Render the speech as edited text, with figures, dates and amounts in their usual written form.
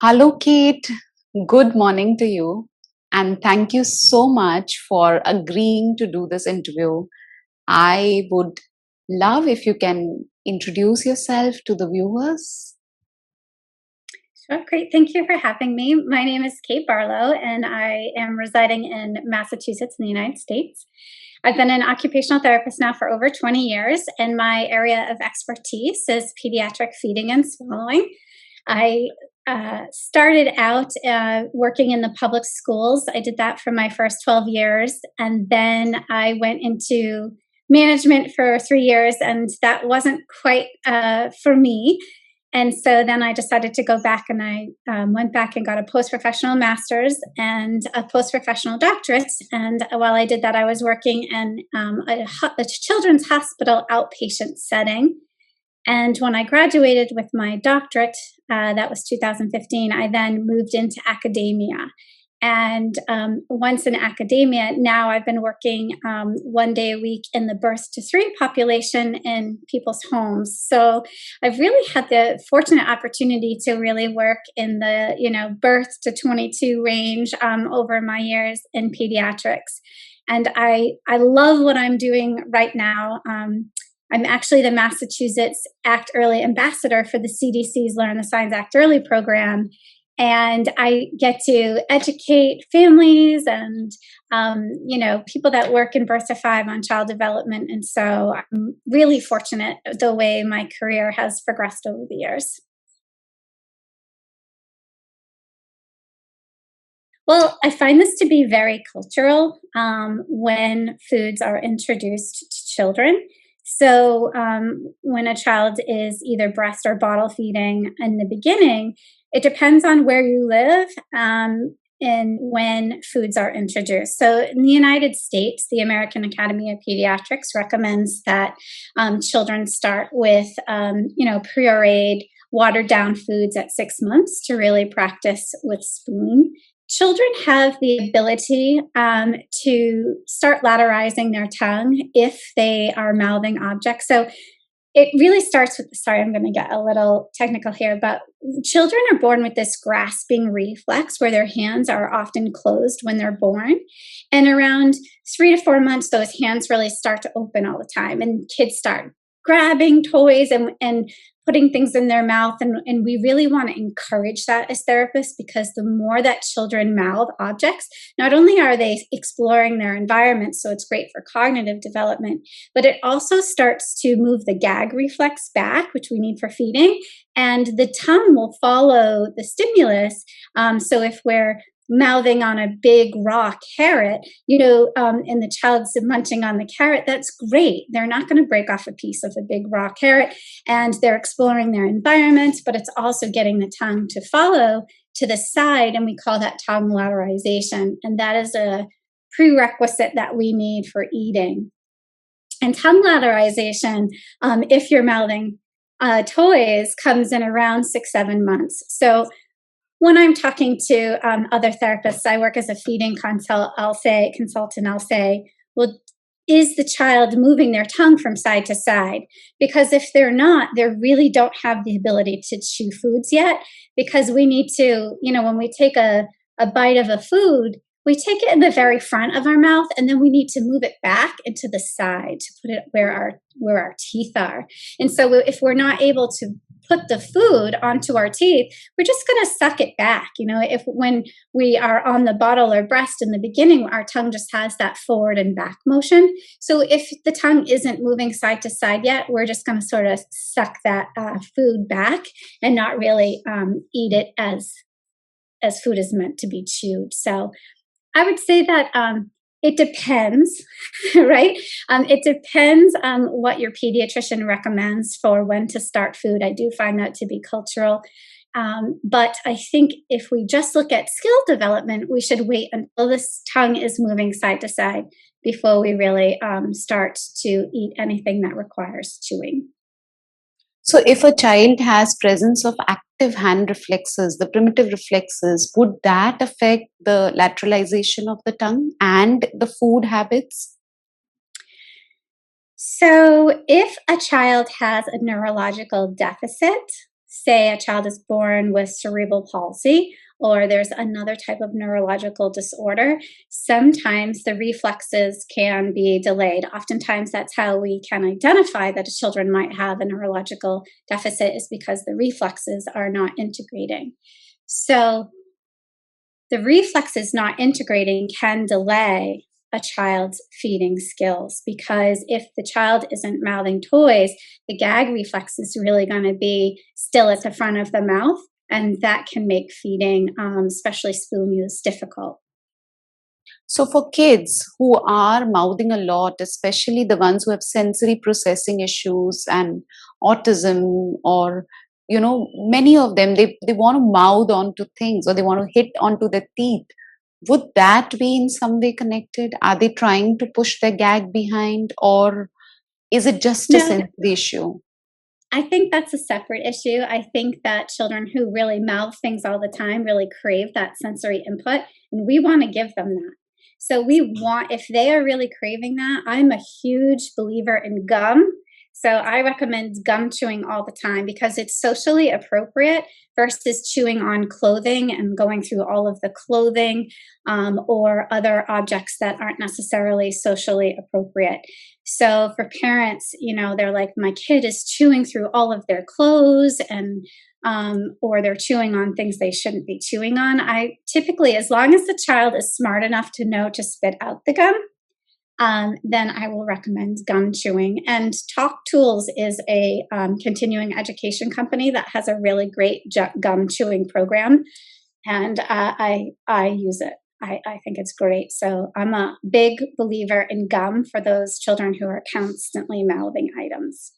Hello, Kate. Good morning to you. And thank you so much for agreeing to do this interview. I would love if you can introduce yourself to the viewers. Sure, great. Thank you for having me. My name is Kate Barlow, and I am residing in Massachusetts in the United States. I've been an occupational therapist now for over 20 years, and my area of expertise is pediatric feeding and swallowing. I started out working in the public schools. I did that for my first 12 years, and then I went into management for 3 years, and that wasn't quite for me. And so then I decided to go back, and I went back and got a post-professional master's and a post-professional doctorate. And while I did that, I was working in a children's hospital outpatient setting. And when I graduated with my doctorate, that was 2015, I then moved into academia. And once in academia, now I've been working 1 day a week in the birth to 3 population in people's homes. So I've really had the fortunate opportunity to really work in the birth to 22 range over my years in pediatrics. And I love what I'm doing right now. I'm actually the Massachusetts Act Early ambassador for the CDC's Learn the Signs Act Early program. And I get to educate families and, people that work in birth to 5 on child development. And so I'm really fortunate the way my career has progressed over the years. Well, I find this to be very cultural when foods are introduced to children. So, when a child is either breast or bottle feeding in the beginning, it depends on where you live and when foods are introduced. So, in the United States, the American Academy of Pediatrics recommends that children start with, pureed, watered down foods at 6 months to really practice with spoon. Children have the ability to start lateralizing their tongue if they are mouthing objects. So it really starts with, sorry, I'm going to get a little technical here, but children are born with this grasping reflex where their hands are often closed when they're born. And around 3 to 4 months, those hands really start to open all the time. And kids start grabbing toys and putting things in their mouth. And we really want to encourage that as therapists, because the more that children mouth objects, not only are they exploring their environment, so it's great for cognitive development, but it also starts to move the gag reflex back, which we need for feeding, and the tongue will follow the stimulus. So if we're mouthing on a big raw carrot, and the child's munching on the carrot, that's great. They're not going to break off a piece of a big raw carrot, and they're exploring their environment, but it's also getting the tongue to follow to the side, and we call that tongue lateralization. And that is a prerequisite that we need for eating. And tongue lateralization, if you're mouthing toys, comes in around 6-7 months. So when I'm talking to other therapists, I work as a feeding consultant, I'll say, well, is the child moving their tongue from side to side? Because if they're not, they really don't have the ability to chew foods yet, because we need to, when we take a bite of a food, we take it in the very front of our mouth, and then we need to move it back into the side to put it where our teeth are. And so if we're not able to put the food onto our teeth, we're just going to suck it back. If when we are on the bottle or breast in the beginning, our tongue just has that forward and back motion. So if the tongue isn't moving side to side yet, we're just going to sort of suck that food back and not really eat it as food is meant to be chewed. So I would say that it depends, right? It depends on what your pediatrician recommends for when to start food. I do find that to be cultural. But I think if we just look at skill development, we should wait until this tongue is moving side to side before we really start to eat anything that requires chewing. So, if a child has presence of active hand reflexes, the primitive reflexes, would that affect the lateralization of the tongue and the food habits? So if a child has a neurological deficit, say a child is born with cerebral palsy or there's another type of neurological disorder, sometimes the reflexes can be delayed. Oftentimes, that's how we can identify that children might have a neurological deficit, is because the reflexes are not integrating. So, the reflexes not integrating can delay a child's feeding skills, because if the child isn't mouthing toys, the gag reflex is really going to be still at the front of the mouth, and that can make feeding, especially spoon use, difficult. So, for kids who are mouthing a lot, especially the ones who have sensory processing issues and autism, or many of them, they want to mouth onto things, or they want to hit onto their teeth. Would that be in some way connected? Are they trying to push their gag behind, or is it just a No, sensory issue? I think that's a separate issue. I think that children who really mouth things all the time really crave that sensory input, and we want to give them that. So if they are really craving that, I'm a huge believer in gum. So I recommend gum chewing all the time because it's socially appropriate versus chewing on clothing and going through all of the clothing, or other objects that aren't necessarily socially appropriate. So for parents, they're like, my kid is chewing through all of their clothes, and or they're chewing on things they shouldn't be chewing on. I typically, as long as the child is smart enough to know to spit out the gum, then I will recommend gum chewing. And Talk Tools is a continuing education company that has a really great gum chewing program, and I use it. I think it's great. So I'm a big believer in gum for those children who are constantly mouthing items.